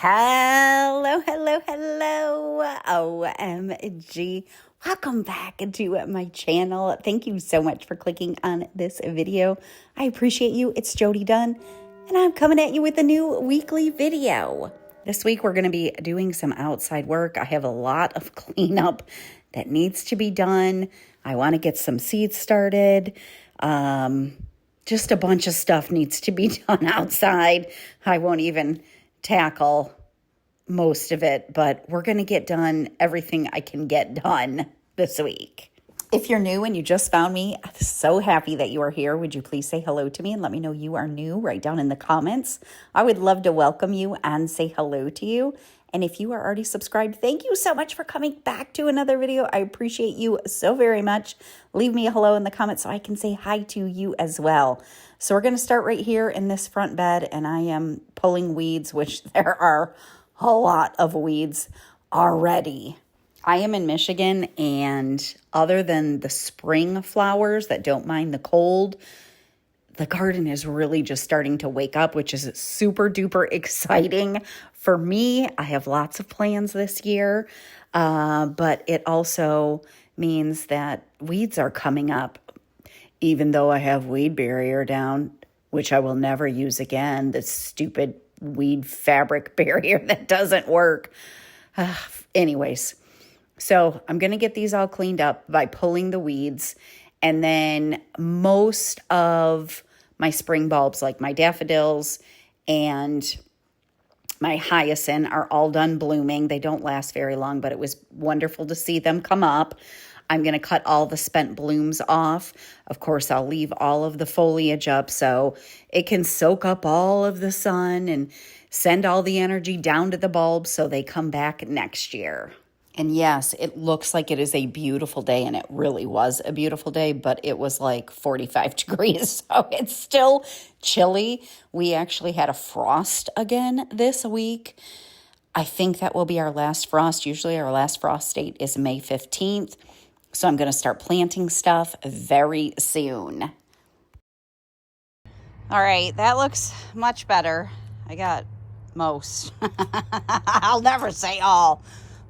Hello, hello, hello. OMG. Welcome back to my channel. Thank you so much for clicking on this video. I appreciate you. It's Jody Dunn, and I'm coming at you with a new weekly video. This week, we're going to be doing some outside work. I have a lot of cleanup that needs to be done. I want to get some seeds started. Just a bunch of stuff needs to be done outside. I won't even tackle most of it, but we're going to get done everything I can get done this week. If you're new and you just found me, I'm so happy that you are here. Would you please say hello to me and let me know you are new right down in the comments? I would love to welcome you and say hello to you. And if you are already subscribed, thank you so much for coming back to another video. I appreciate you so very much. Leave me a hello in the comments so I can say hi to you as well. So we're going to start right here in this front bed, and I am pulling weeds, which there are a lot of weeds already. I am in Michigan, and other than the spring flowers that don't mind the cold, the garden is really just starting to wake up, which is super duper exciting for me. I have lots of plans this year, but it also means that weeds are coming up. Even though I have weed barrier down, which I will never use again, the stupid weed fabric barrier that doesn't work. Anyways, so I'm going to get these all cleaned up by pulling the weeds. And then most of my spring bulbs, like my daffodils and my hyacinth, are all done blooming. They don't last very long, but it was wonderful to see them come up. I'm going to cut all the spent blooms off. Of course, I'll leave all of the foliage up so it can soak up all of the sun and send all the energy down to the bulbs so they come back next year. And yes, it looks like it is a beautiful day, and it really was a beautiful day, but it was like 45 degrees, so it's still chilly. We actually had a frost again this week. I think that will be our last frost. Usually our last frost date is May 15th. So I'm going to start planting stuff very soon. All right, that looks much better. I got most. I'll never say all,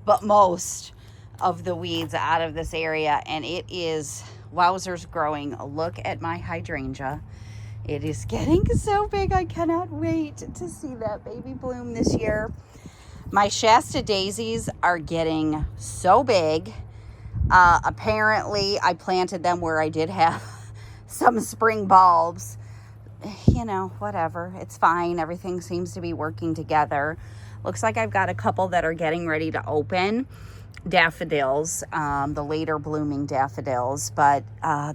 but most of the weeds out of this area. And it is wowzers growing. Look at my hydrangea. It is getting so big. I cannot wait to see that baby bloom this year. My Shasta daisies are getting so big. Apparently I planted them where I did have some spring bulbs. You know, whatever. It's fine. Everything seems to be working together. Looks like I've got a couple that are getting ready to open. Daffodils, the later blooming daffodils, but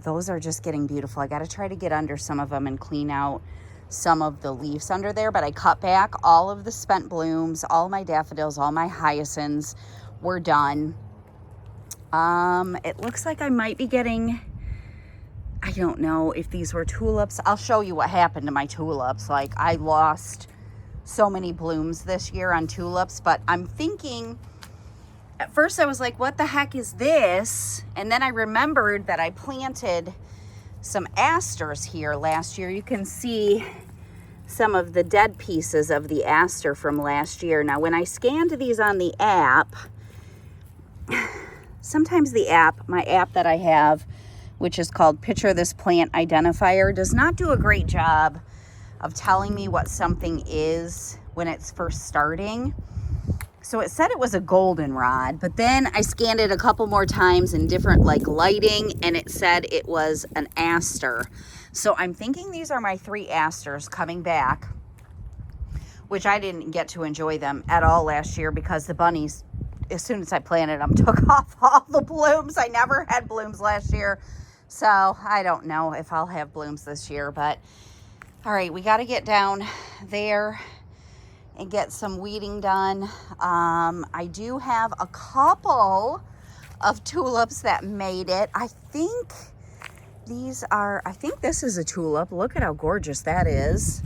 those are just getting beautiful. I got to try to get under some of them and clean out some of the leaves under there, but I cut back all of the spent blooms. All my daffodils, all my hyacinths were done. It looks like I might be getting, I don't know if these were tulips. I'll show you what happened to my tulips. Like, I lost so many blooms this year on tulips, but I'm thinking, at first I was like, what the heck is this? And then I remembered that I planted some asters here last year. You can see some of the dead pieces of the aster from last year. Now, when I scanned these on the app, sometimes the app, my app that I have, which is called Picture This Plant Identifier, does not do a great job of telling me what something is when it's first starting. So it said it was a goldenrod, but then I scanned it a couple more times in different lighting, and it said it was an aster. So I'm thinking these are my 3 asters coming back, which I didn't get to enjoy them at all last year because the bunnies, as soon as I planted them, took off all the blooms. I never had blooms last year, so I don't know if I'll have blooms this year. But all right, we got to get down there and get some weeding done. I do have a couple of tulips that made it. I think this is a tulip. Look at how gorgeous that is.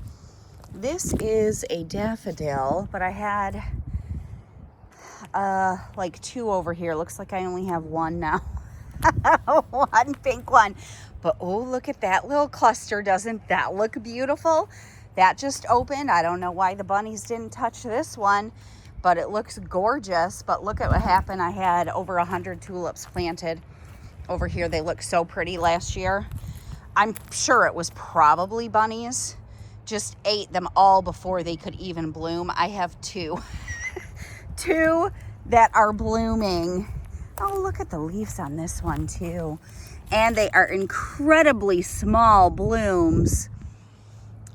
This is a daffodil, but I had like 2 over here. Looks like I only have 1 now. One pink one. But oh, look at that little cluster. Doesn't that look beautiful? that just opened. I don't know why the bunnies didn't touch this one, but it looks gorgeous. But look at what happened. I had over 100 tulips planted over here. They look so pretty last year. I'm sure it was probably bunnies. Just ate them all before they could even bloom. I have two. Two that are blooming. Oh, look at the leaves on this one too. And they are incredibly small blooms,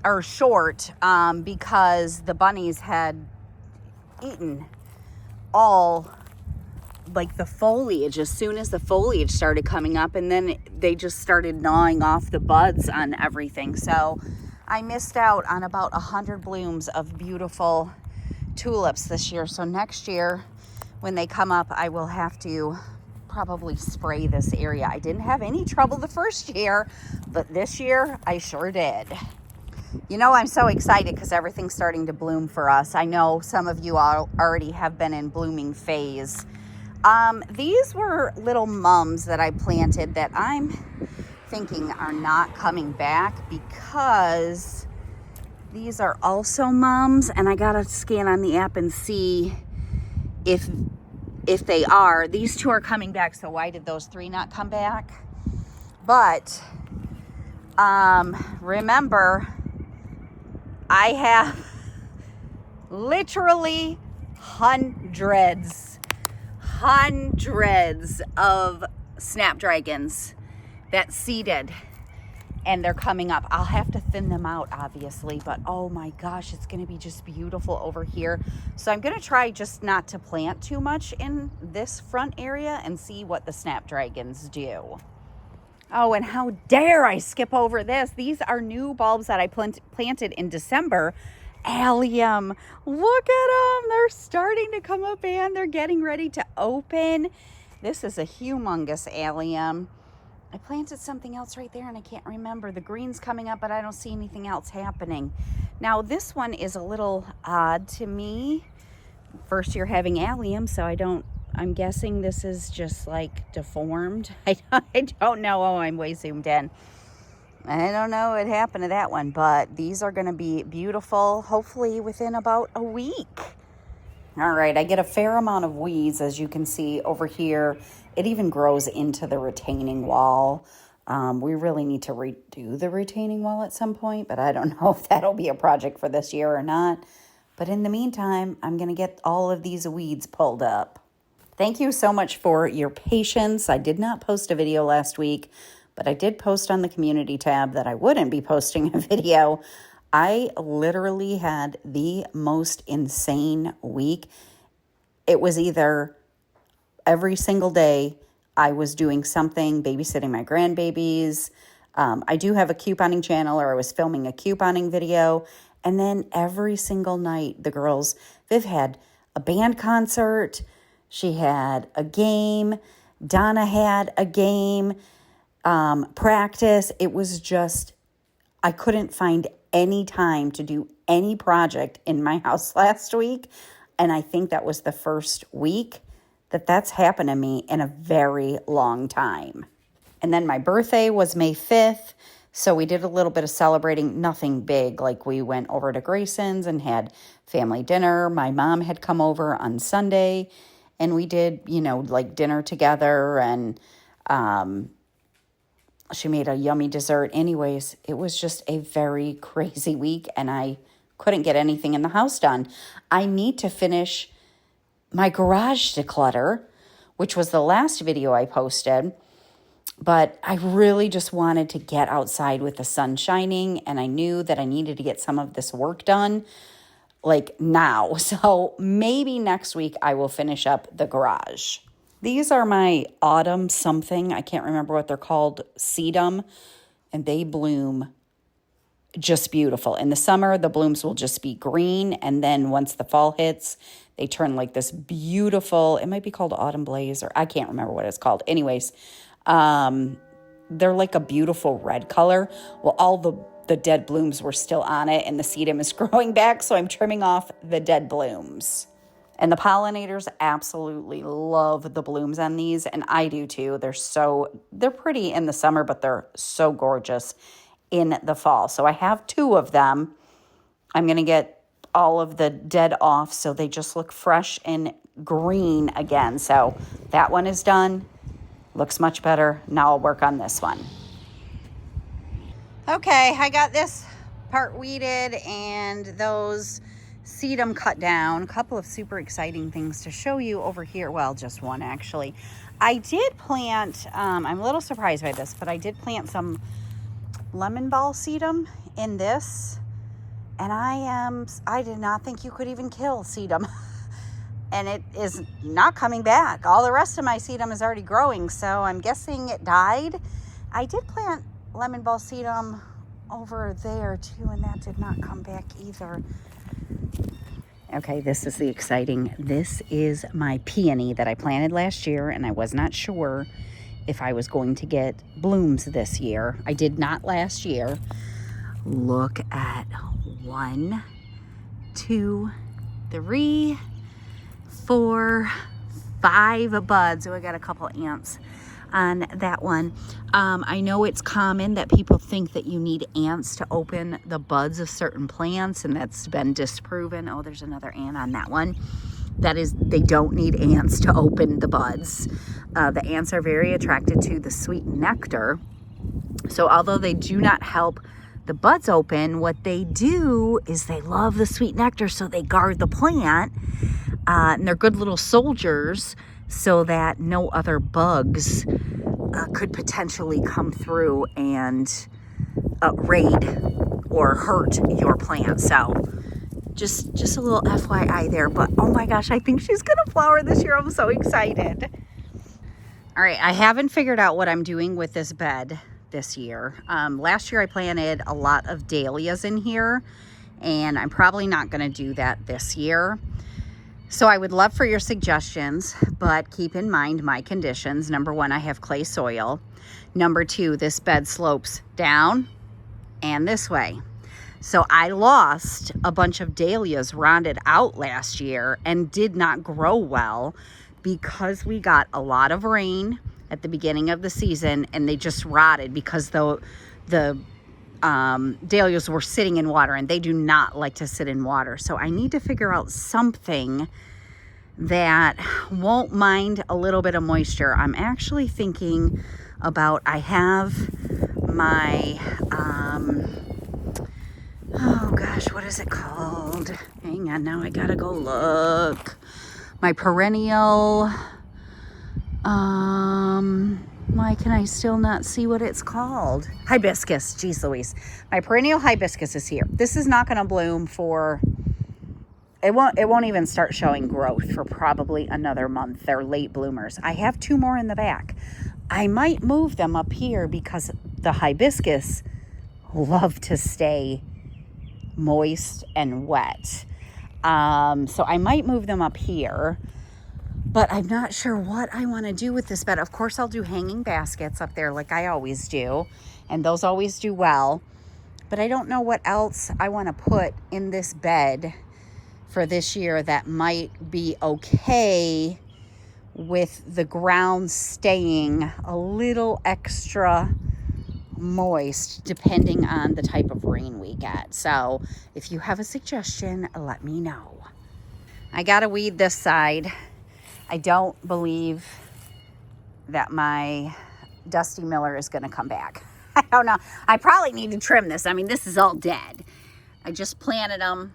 or short, because the bunnies had eaten all like the foliage as soon as the foliage started coming up, and then they just started gnawing off the buds on everything. So I missed out on about 100 blooms of beautiful tulips this year. So next year when they come up, I will have to probably spray this area. I didn't have any trouble the first year, but this year I sure did. You know, I'm so excited because everything's starting to bloom for us. I know some of you all already have been in blooming phase. These were little mums that I planted that I'm thinking are not coming back, because these are also mums, and I gotta scan on the app and see if they are. These two are coming back, so why did those three not come back? But remember, I have literally hundreds of snapdragons that seeded, and they're coming up. I'll have to thin them out, obviously, but oh my gosh, it's going to be just beautiful over here. So I'm going to try just not to plant too much in this front area and see what the snapdragons do. Oh, and how dare I skip over this. These are new bulbs that I planted in December. Allium. Look at them. They're starting to come up and they're getting ready to open. This is a humongous allium. I planted something else right there and I can't remember. The green's coming up, but I don't see anything else happening. Now, this one is a little odd to me. First year having allium, so I'm guessing this is just like deformed. I don't know. Oh, I'm way zoomed in. I don't know what happened to that one, but these are going to be beautiful, hopefully within about a week. All right, I get a fair amount of weeds, as you can see over here. It even grows into the retaining wall. We really need to redo the retaining wall at some point, but I don't know if that'll be a project for this year or not. But in the meantime, I'm going to get all of these weeds pulled up. Thank you so much for your patience. I did not post a video last week, but I did post on the community tab that I wouldn't be posting a video. I literally had the most insane week. It was either every single day I was doing something, babysitting my grandbabies. I do have a couponing channel, or I was filming a couponing video. And then every single night, the girls, Viv had a band concert. She had a game. Donna had a game. Practice. It was just, I couldn't find any time to do any project in my house last week. And I think that was the first week that's happened to me in a very long time. And then my birthday was May 5th. So we did a little bit of celebrating, nothing big. Like we went over to Grayson's and had family dinner. My mom had come over on Sunday and we did, like dinner together, and she made a yummy dessert. Anyways, it was just a very crazy week and I couldn't get anything in the house done. I need to finish my garage declutter, which was the last video I posted. But I really just wanted to get outside with the sun shining, and I knew that I needed to get some of this work done like now. So maybe next week I will finish up the garage. These are my autumn something. I can't remember what they're called. Sedum. And they bloom just beautiful. In the summer, the blooms will just be green. And then once the fall hits, they turn like this beautiful, it might be called autumn blaze, or I can't remember what it's called. Anyways, they're like a beautiful red color. Well, all the dead blooms were still on it and the sedum is growing back. So I'm trimming off the dead blooms. And the pollinators absolutely love the blooms on these, and I do too. They're pretty in the summer, but they're so gorgeous in the fall. So I have two of them. I'm going to get all of the dead off so they just look fresh and green again. So that one is done. Looks much better. Now I'll work on this one. Okay, I got this part weeded and those sedum cut down. A couple of super exciting things to show you over here. Well, just one actually. I did plant, I'm a little surprised by this, but I did plant some lemon ball sedum in this. And I did not think you could even kill sedum. And it is not coming back. All the rest of my sedum is already growing, so I'm guessing it died. I did plant lemon ball sedum over there too, and that did not come back either. Okay, this is the exciting. This is my peony that I planted last year, and I was not sure if I was going to get blooms this year. I did not last year. Look at 1, 2, 3, 4, 5 buds. Oh, I got a couple ants on that one. I know it's common that people think that you need ants to open the buds of certain plants, and that's been disproven. Oh, there's another ant on that one. That is, they don't need ants to open the buds. The ants are very attracted to the sweet nectar. So although they do not help the buds open, what they do is they love the sweet nectar, so they guard the plant. And they're good little soldiers so that no other bugs could potentially come through and raid or hurt your plant. So just a little FYI there. But oh my gosh, I think she's gonna flower this year. I'm so excited. All right, I haven't figured out what I'm doing with this bed this year. Last year I planted a lot of dahlias in here, and I'm probably not going to do that this year. So I would love for your suggestions, but keep in mind my conditions. Number 1, I have clay soil. Number 2, this bed slopes down and this way. So I lost a bunch of dahlias rotted out last year and did not grow well because we got a lot of rain at the beginning of the season, and they just rotted because the dahlias were sitting in water, and they do not like to sit in water. So I need to figure out something that won't mind a little bit of moisture. I'm actually thinking about, I have my, oh gosh, what is it called? Hang on, now I gotta go look. My perennial, why can I still not see what it's called? Hibiscus, geez Louise. My perennial hibiscus is here. This is not gonna bloom for, it won't even start showing growth for probably another month. They're late bloomers. I have 2 more in the back. I might move them up here because the hibiscus love to stay moist and wet. So I might move them up here, but I'm not sure what I want to do with this bed. Of course, I'll do hanging baskets up there like I always do, and those always do well. But I don't know what else I want to put in this bed for this year that might be okay with the ground staying a little extra moist depending on the type of rain we get. So if you have a suggestion, let me know. I gotta weed this side. I don't believe that my Dusty Miller is gonna come back. I don't know. I probably need to trim this. I mean, this is all dead. I just planted them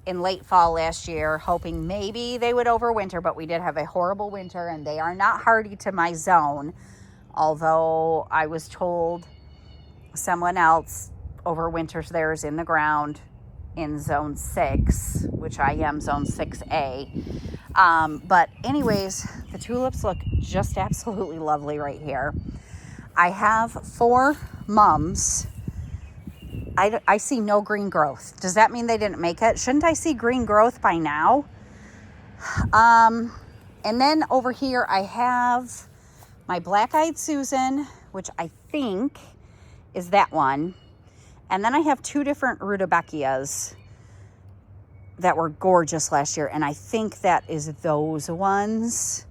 in late fall last year, hoping maybe they would overwinter, but we did have a horrible winter, and they are not hardy to my zone. Although I was told someone else overwinters theirs in the ground in zone 6, which I am zone 6A. But anyways, the tulips look just absolutely lovely right here. I have 4 mums. I see no green growth. Does that mean they didn't make it? Shouldn't I see green growth by now? And then over here I have my black-eyed Susan, which I think is that one. And then I have 2 different rudbeckias that were gorgeous last year, and I think that is those ones.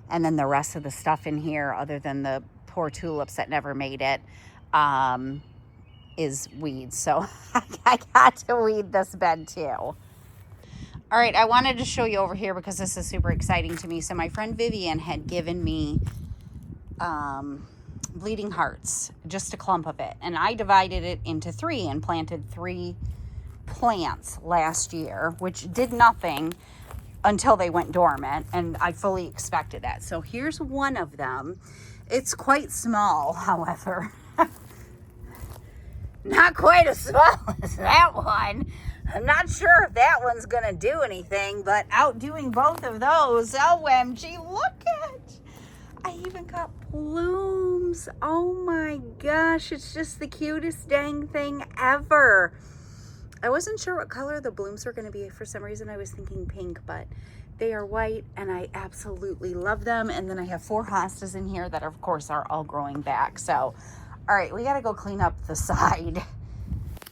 And then the rest of the stuff in here, other than the poor tulips that never made it, is weeds. So I got to weed this bed too. All right, I wanted to show you over here because this is super exciting to me. So my friend Vivian had given me bleeding hearts, just a clump of it. And I divided it into 3 and planted 3 plants last year, which did nothing until they went dormant, and I fully expected that. So here's one of them. It's quite small, however. Not quite as small as that one. I'm not sure if that one's going to do anything, but outdoing both of those, OMG, look at, I even got blooms. Oh my gosh, it's just the cutest dang thing ever. I wasn't sure what color the blooms were going to be. For some reason, I was thinking pink, but they are white, and I absolutely love them. And then I have 4 hostas in here that, of course, are all growing back. So, all right, we got to go clean up the side.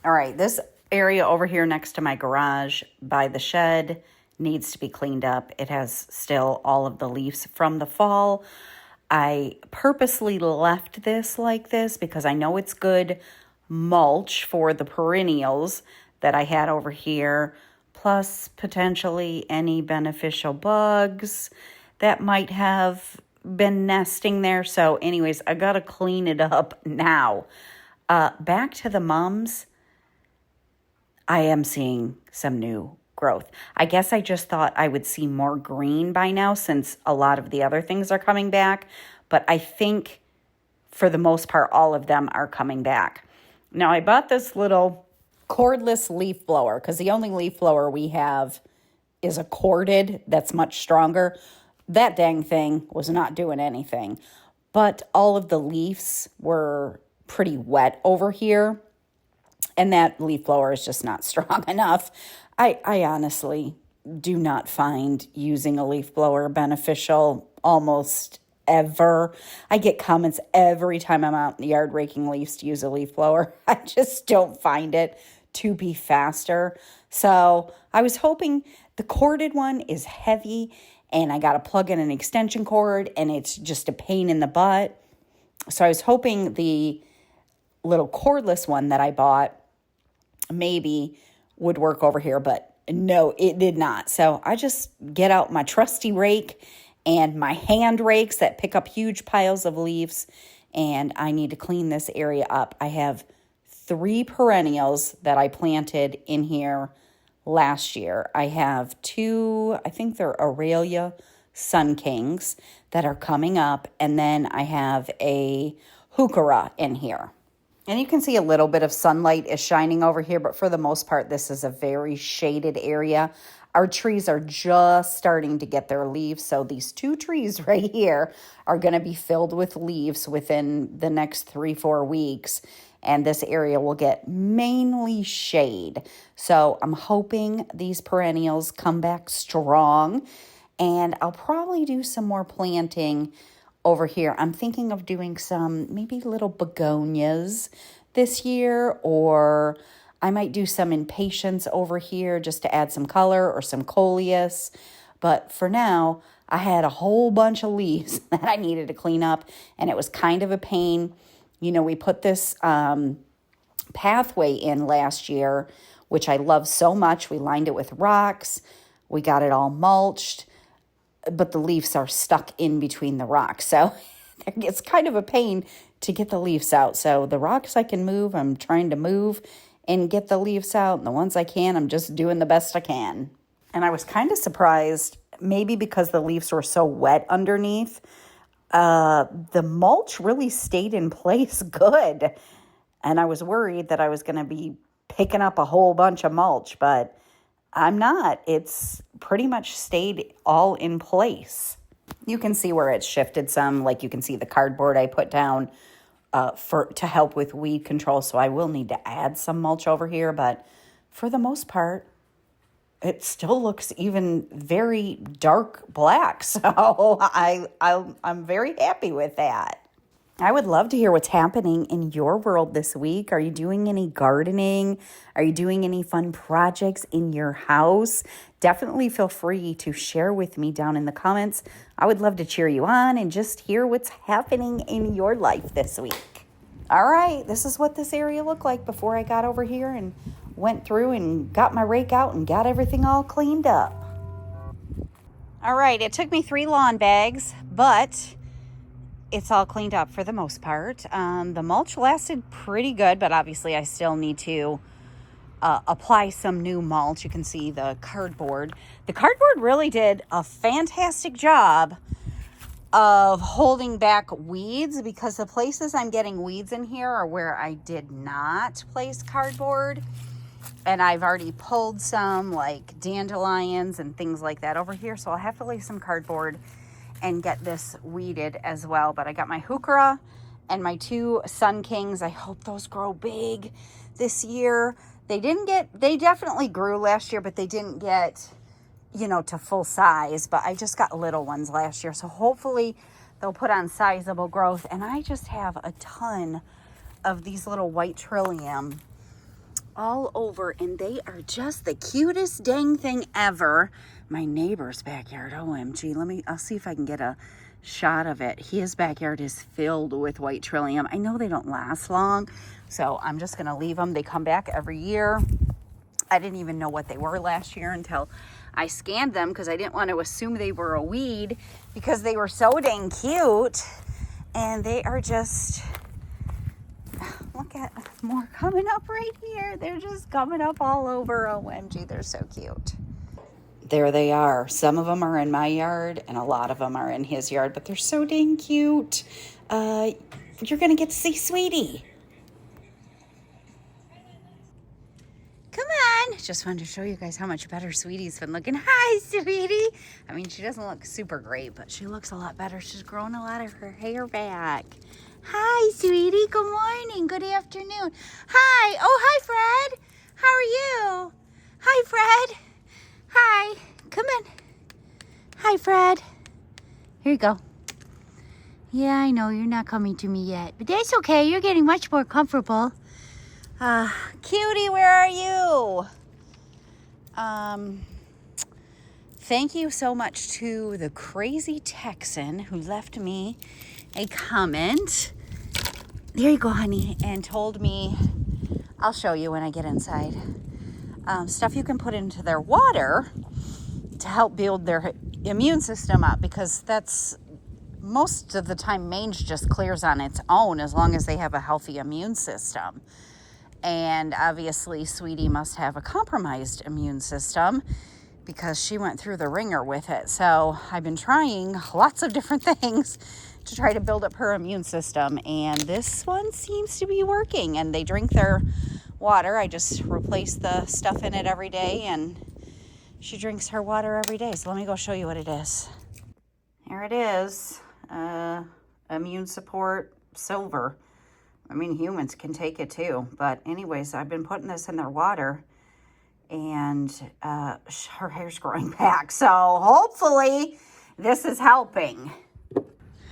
All right, this area over here next to my garage by the shed needs to be cleaned up. It has still all of the leaves from the fall. I purposely left this like this because I know it's good mulch for the perennials that I had over here, plus potentially any beneficial bugs that might have been nesting there. So anyways, I got to clean it up now. Back to the mums, I am seeing some new growth. I guess I just thought I would see more green by now since a lot of the other things are coming back. But I think for the most part, all of them are coming back. Now, I bought this little cordless leaf blower because the only leaf blower we have is a corded that's much stronger. That dang thing was not doing anything. But all of the leaves were pretty wet over here. And that leaf blower is just not strong enough. I honestly do not find using a leaf blower beneficial almost ever. I get comments every time I'm out in the yard raking leaves to use a leaf blower. I just don't find it to be faster. So I was hoping the corded one is heavy and I got to plug in an extension cord and it's just a pain in the butt. So I was hoping the little cordless one that I bought maybe would work over here, but no, it did not. So I just get out my trusty rake and my hand rakes that pick up huge piles of leaves, and I need to clean this area up. I have 3 perennials that I planted in here last year. I have 2, I think they're Aurelia Sun Kings that are coming up, and then I have a heuchera in here. And you can see a little bit of sunlight is shining over here, but for the most part, this is a very shaded area. Our trees are just starting to get their leaves, so these 2 trees right here are going to be filled with leaves within the next 3-4 weeks, and this area will get mainly shade. So I'm hoping these perennials come back strong, and I'll probably do some more planting over here. I'm thinking of doing some maybe little begonias this year, or I might do some impatiens over here just to add some color, or some coleus. But for now, I had a whole bunch of leaves that I needed to clean up, and it was kind of a pain. You know, we put this pathway in last year, which I love so much. We lined it with rocks. We got it all mulched, but the leaves are stuck in between the rocks. So it's kind of a pain to get the leaves out. So the rocks I can move, I'm trying to move and get the leaves out. And the ones I can, I'm just doing the best I can. And I was kind of surprised, maybe because the leaves were so wet underneath, the mulch really stayed in place good. And I was worried that I was going to be picking up a whole bunch of mulch, but I'm not. It's pretty much stayed all in place. You can see where it's shifted some, like you can see the cardboard I put down to help with weed control. So I will need to add some mulch over here, but for the most part, it still looks even very dark black. So I'm very happy with that. I would love to hear what's happening in your world this week. Are you doing any gardening? Are you doing any fun projects in your house? Definitely feel free to share with me down in the comments. I would love to cheer you on and just hear what's happening in your life this week. All right, this is what this area looked like before I got over here and went through and got my rake out and got everything all cleaned up. All right, it took me 3 lawn bags, but it's all cleaned up for the most part. The mulch lasted pretty good, but obviously I still need to apply some new mulch. You can see the cardboard. The cardboard really did a fantastic job of holding back weeds, because the places I'm getting weeds in here are where I did not place cardboard. And I've already pulled some like dandelions and things like that over here. So I'll have to lay some cardboard and get this weeded as well. But I got my heuchera and my 2 sun kings. I hope those grow big this year. They definitely grew last year, but they didn't get, to full size. But I just got little ones last year. So hopefully they'll put on sizable growth. And I just have a ton of these little white trillium all over, and they are just the cutest dang thing ever. My neighbor's backyard, OMG, I'll see if I can get a shot of it. His backyard is filled with white trillium. I know they don't last long, so I'm just gonna leave them. They come back every year. I didn't even know what they were last year until I scanned them, because I didn't want to assume they were a weed, because they were so dang cute. And they are just, look at more coming up right here. They're just coming up all over. OMG, they're so cute. There they are. Some of them are in my yard and a lot of them are in his yard, but they're so dang cute. You're going to get to see Sweetie. Come on. Just wanted to show you guys how much better Sweetie's been looking. Hi, Sweetie. I mean, she doesn't look super great, but she looks a lot better. She's grown a lot of her hair back. Hi, Sweetie. Good morning. Good afternoon. Hi. Oh, hi, Fred. How are you? Hi, Fred. Hi. Come on. Hi, Fred. Here you go. Yeah, I know you're not coming to me yet, but that's okay. You're getting much more comfortable. Cutie, where are you? Thank you so much to the crazy Texan who left me a comment. There you go, honey. And told me, I'll show you when I get inside, stuff you can put into their water to help build their immune system up, because that's most of the time mange just clears on its own as long as they have a healthy immune system. And obviously Sweetie must have a compromised immune system, because she went through the ringer with it. So I've been trying lots of different things to try to build up her immune system, and this one seems to be working. And they drink their water. I just replace the stuff in it every day, and she drinks her water every day. So let me go show you what it is. Here it is. Immune support silver. I mean, humans can take it too. But anyways, I've been putting this in their water, and her hair's growing back. So hopefully this is helping.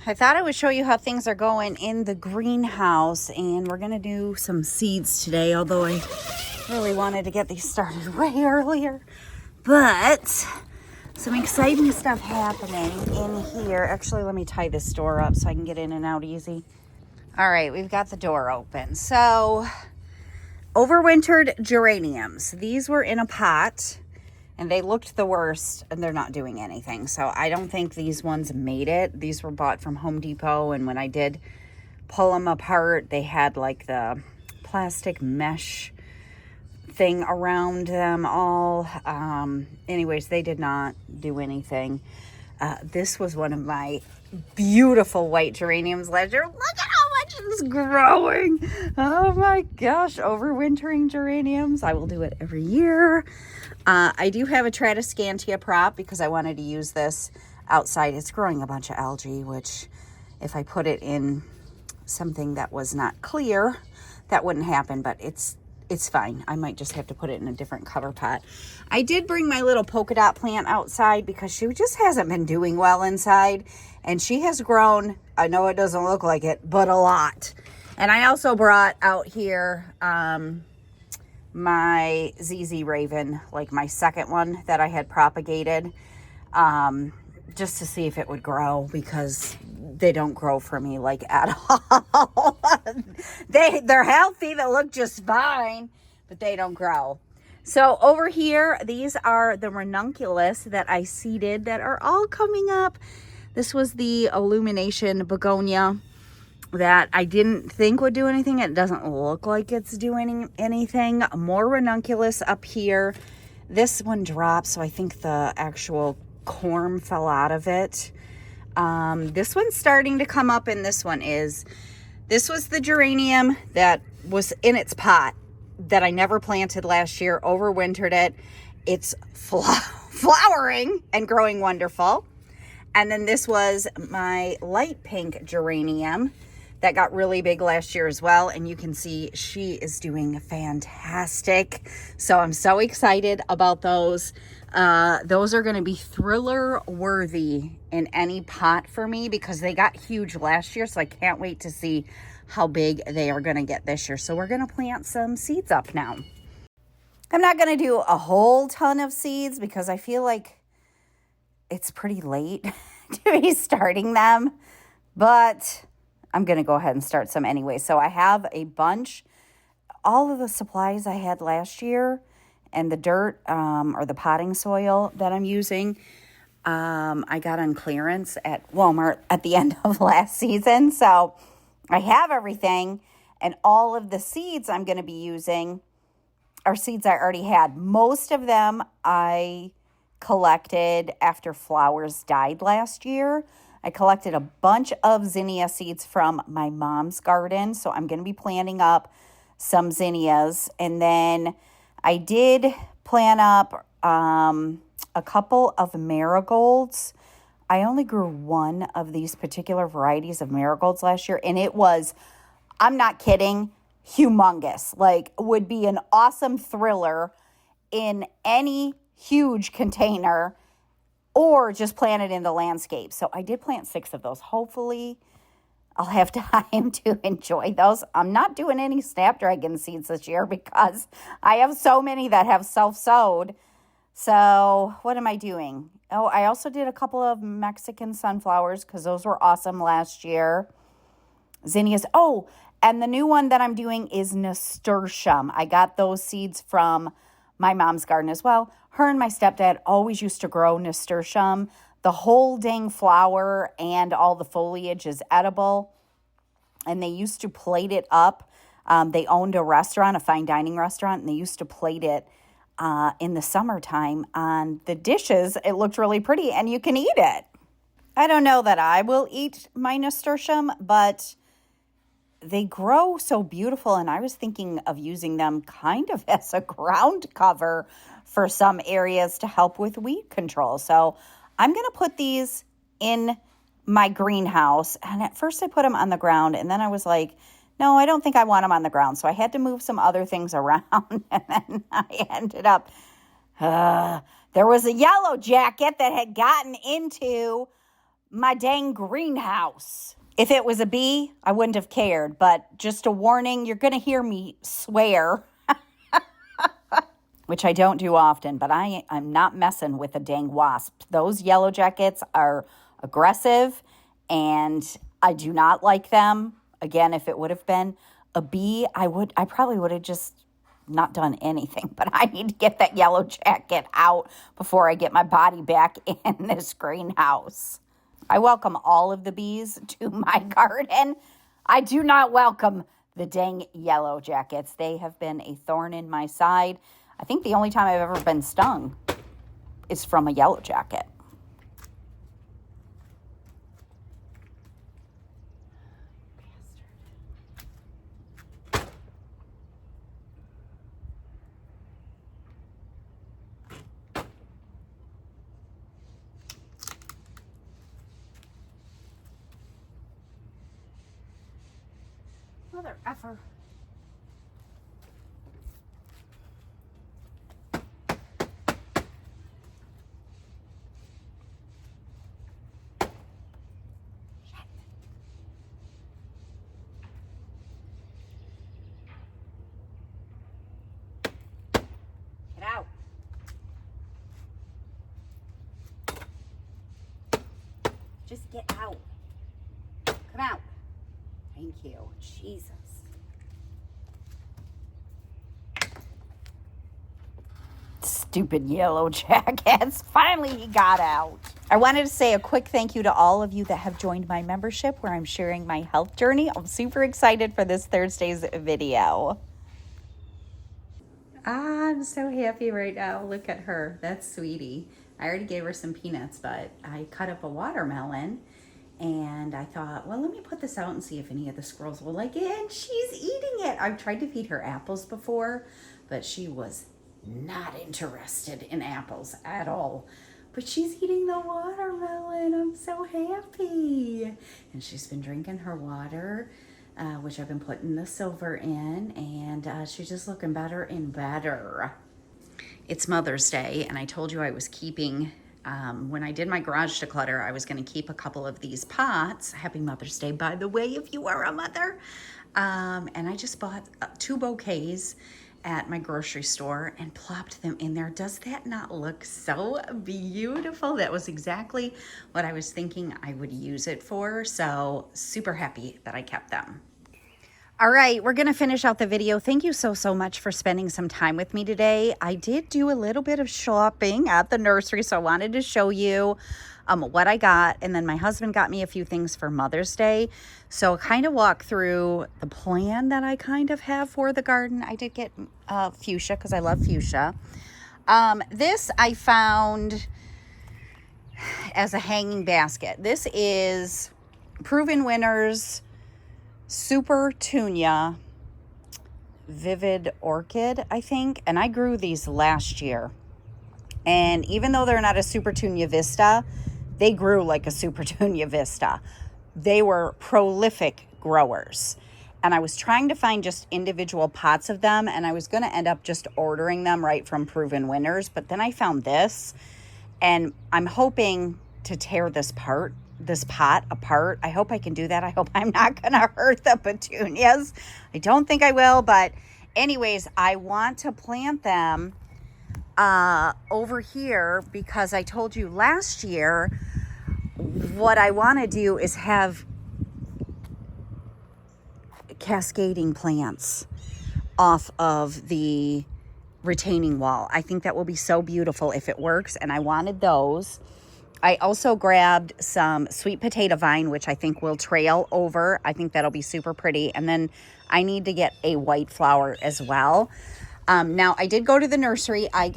I thought I would show you how things are going in the greenhouse, and we're going to do some seeds today, although I really wanted to get these started way earlier. But some exciting stuff happening in here. Actually, let me tie this door up so I can get in and out easy. All right, we've got the door open. So, overwintered geraniums. These were in a pot, and they looked the worst, and they're not doing anything. So I don't think these ones made it. These were bought from Home Depot, and when I did pull them apart, they had like the plastic mesh thing around them all. Anyways, they did not do anything. This was one of my beautiful white geraniums last year. Look at how much it's growing. Oh my gosh, overwintering geraniums. I will do it every year. I do have a Tradescantia prop because I wanted to use this outside. It's growing a bunch of algae, which if I put it in something that was not clear, that wouldn't happen, but it's fine. I might just have to put it in a different cover pot. I did bring my little polka dot plant outside because she just hasn't been doing well inside, and she has grown, I know it doesn't look like it, but a lot. And I also brought out here my ZZ Raven, like my second one that I had propagated, just to see if it would grow, because they don't grow for me like at all. They're healthy, they look just fine, but they don't grow. So over here, these are the ranunculus that I seeded that are all coming up. This was the illumination begonia that I didn't think would do anything. It doesn't look like it's doing anything. More ranunculus up here. This one dropped, so I think the actual corm fell out of it. This one's starting to come up, and this was the geranium that was in its pot that I never planted last year, overwintered it. It's flowering and growing wonderful. And then this was my light pink geranium that got really big last year as well. And you can see she is doing fantastic. So I'm so excited about those. Those are going to be thriller worthy in any pot for me because they got huge last year. So I can't wait to see how big they are going to get this year. So we're going to plant some seeds up now. I'm not going to do a whole ton of seeds because I feel like it's pretty late to be starting them, but I'm going to go ahead and start some anyway. So I have a bunch, all of the supplies I had last year and the dirt or the potting soil that I'm using, I got on clearance at Walmart at the end of last season. So I have everything, and all of the seeds I'm going to be using are seeds I already had. Most of them I collected after flowers died last year. I collected a bunch of zinnia seeds from my mom's garden, so I'm going to be planting up some zinnias. And then I did plant up a couple of marigolds. I only grew one of these particular varieties of marigolds last year, and it was, I'm not kidding, humongous. Like, would be an awesome thriller in any huge container or just plant it in the landscape. So I did plant 6 of those. Hopefully I'll have time to enjoy those. I'm not doing any snapdragon seeds this year because I have so many that have self-sowed. So what am I doing? Oh, I also did a couple of Mexican sunflowers because those were awesome last year. Zinnias. Oh, and the new one that I'm doing is nasturtium. I got those seeds from my mom's garden as well. Her and my stepdad always used to grow nasturtium. The whole dang flower and all the foliage is edible. And they used to plate it up. They owned a restaurant, a fine dining restaurant, and they used to plate it in the summertime on the dishes. It looked really pretty, and you can eat it. I don't know that I will eat my nasturtium, but they grow so beautiful, and I was thinking of using them kind of as a ground cover for some areas to help with weed control. So I'm going to put these in my greenhouse, and at first I put them on the ground, and then I was like, no, I don't think I want them on the ground. So I had to move some other things around, and then I ended up, there was a yellow jacket that had gotten into my dang greenhouse. If it was a bee, I wouldn't have cared, but just a warning, you're going to hear me swear, which I don't do often, but I'm not messing with a dang wasp. Those yellow jackets are aggressive, and I do not like them. Again, if it would have been a bee, I probably would have just not done anything, but I need to get that yellow jacket out before I get my body back in this greenhouse. I welcome all of the bees to my garden. I do not welcome the dang yellow jackets. They have been a thorn in my side. I think the only time I've ever been stung is from a yellow jacket. Mother effer. Get out. Just get out. Come out. Thank you. Jesus. Stupid yellow jackets. Finally, he got out. I wanted to say a quick thank you to all of you that have joined my membership where I'm sharing my health journey. I'm super excited for this Thursday's video. I'm so happy right now. Look at her. That's Sweetie. I already gave her some peanuts, but I cut up a watermelon and I thought, well, let me put this out and see if any of the squirrels will like it. And she's eating it. I've tried to feed her apples before, but she was not interested in apples at all. But she's eating the watermelon. I'm so happy. And she's been drinking her water, which I've been putting the silver in, and she's just looking better and better. It's Mother's Day, and I told you I was keeping, when I did my garage declutter, I was going to keep a couple of these pots. Happy Mother's Day, by the way, if you are a mother. And I just bought 2 bouquets at my grocery store and plopped them in there. Does that not look so beautiful? That was exactly what I was thinking I would use it for. So super happy that I kept them. All right, we're going to finish out the video. Thank you so much for spending some time with me today. I did do a little bit of shopping at the nursery, so I wanted to show you what I got. And then my husband got me a few things for Mother's Day. So kind of walk through the plan that I kind of have for the garden. I did get fuchsia because I love fuchsia. This I found as a hanging basket. This is Proven Winners Super Tunia Vivid Orchid, I think. And I grew these last year. And even though they're not a Super Tunia Vista, they grew like a Super Tunia Vista. They were prolific growers. And I was trying to find just individual pots of them, and I was going to end up just ordering them right from Proven Winners. But then I found this, and I'm hoping to tear this pot apart. I hope I can do that. I hope I'm not going to hurt the petunias. I don't think I will, but anyways, I want to plant them over here because I told you last year what I want to do is have cascading plants off of the retaining wall. I think that will be so beautiful if it works, and I wanted those. I also grabbed some sweet potato vine, which I think will trail over. I think that'll be super pretty. And then I need to get a white flower as well. Now, I did go to the nursery. I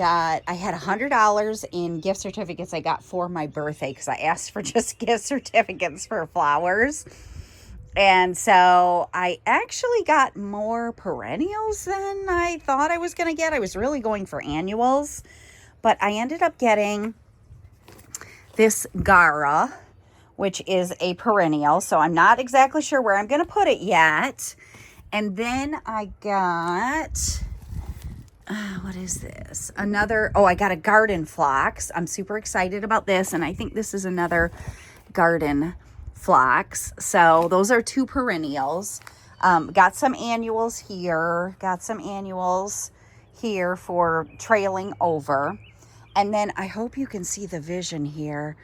had $100 in gift certificates I got for my birthday because I asked for just gift certificates for flowers. And so I actually got more perennials than I thought I was going to get. I was really going for annuals, but I ended up getting this Gara, which is a perennial. So I'm not exactly sure where I'm going to put it yet. And then I got, what is this? I got a garden phlox. I'm super excited about this. And I think this is another garden phlox. So those are 2 perennials. Got some annuals here. Got some annuals here for trailing over. And then I hope you can see the vision here.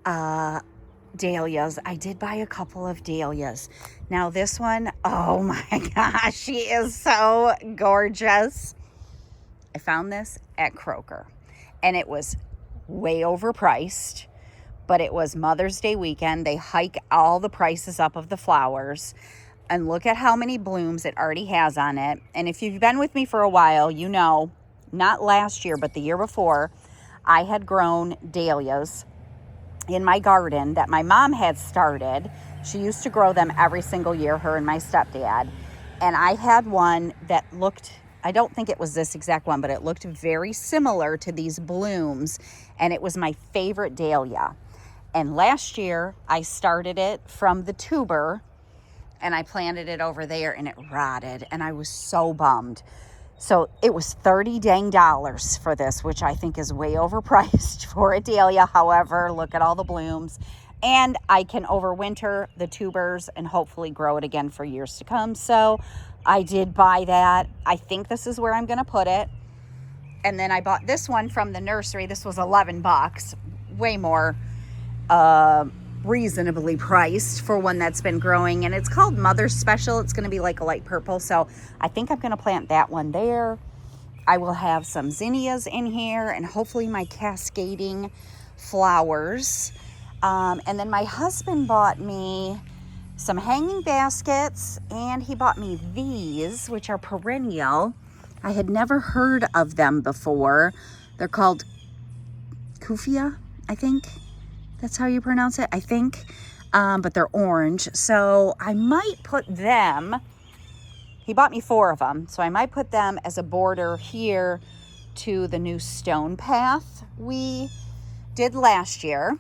Dahlias. I did buy a couple of dahlias. Now this one, oh my gosh, she is so gorgeous. I found this at Kroger and it was way overpriced, but it was Mother's Day weekend. They hike all the prices up of the flowers, and look at how many blooms it already has on it. And if you've been with me for a while, you know, not last year, but the year before, I had grown dahlias in my garden that my mom had started. She used to grow them every single year, her and my stepdad. And I had one that looked, I don't think it was this exact one, but it looked very similar to these blooms. And it was my favorite dahlia. And last year I started it from the tuber and I planted it over there and it rotted. And I was so bummed. So it was $30 for this, which I think is way overpriced for a dahlia. However, look at all the blooms. And I can overwinter the tubers and hopefully grow it again for years to come. So I did buy that. I think this is where I'm going to put it. And then I bought this one from the nursery. This was $11, way more reasonably priced for one that's been growing, and it's called Mother Special. It's going to be like a light purple, so I think I'm going to plant that one there. I will have some zinnias in here and hopefully my cascading flowers. And then my husband bought me some hanging baskets, and he bought me these, which are perennial. I had never heard of them before. They're called Kufia, I think. That's how you pronounce it, I think. But they're orange. So I might put them, he bought me 4 of them, so I might put them as a border here to the new stone path we did last year.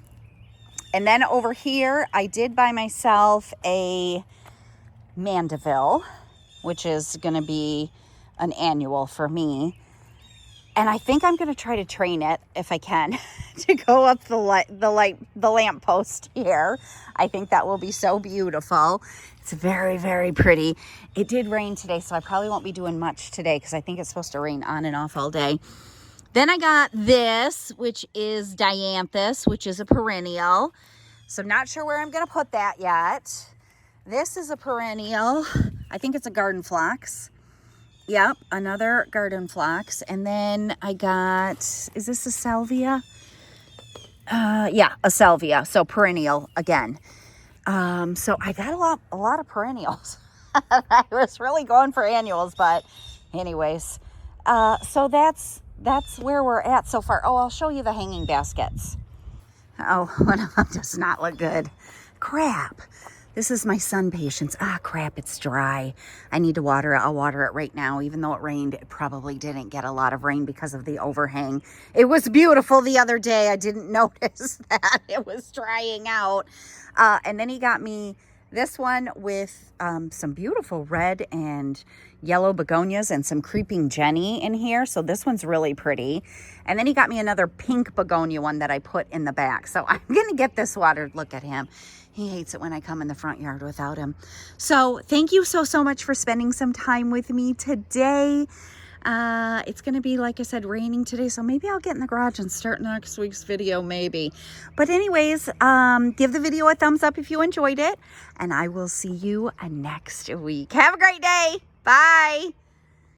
And then over here, I did buy myself a Mandeville, which is going to be an annual for me. And I think I'm going to try to train it, if I can, to go up the lamp post here. I think that will be so beautiful. It's very, very pretty. It did rain today, so I probably won't be doing much today because I think it's supposed to rain on and off all day. Then I got this, which is Dianthus, which is a perennial. So I'm not sure where I'm going to put that yet. This is a perennial. I think it's a garden phlox. Yep, another garden phlox. And then I got, is this a salvia? Yeah, a salvia. So perennial again. So I got a lot of perennials. I was really going for annuals, but anyways. So that's where we're at so far. Oh, I'll show you the hanging baskets. Oh, one of them does not look good. Crap. This is my sun patience. Ah, crap, it's dry. I need to water it. I'll water it right now. Even though it rained, it probably didn't get a lot of rain because of the overhang. It was beautiful the other day. I didn't notice that it was drying out. And then he got me this one with some beautiful red and yellow begonias and some creeping Jenny in here. So this one's really pretty. And then he got me another pink begonia one that I put in the back. So I'm going to get this watered. Look at him. He hates it when I come in the front yard without him. So thank you so much for spending some time with me today. It's going to be, like I said, raining today. So maybe I'll get in the garage and start next week's video, maybe. But anyways, give the video a thumbs up if you enjoyed it. And I will see you next week. Have a great day. Bye.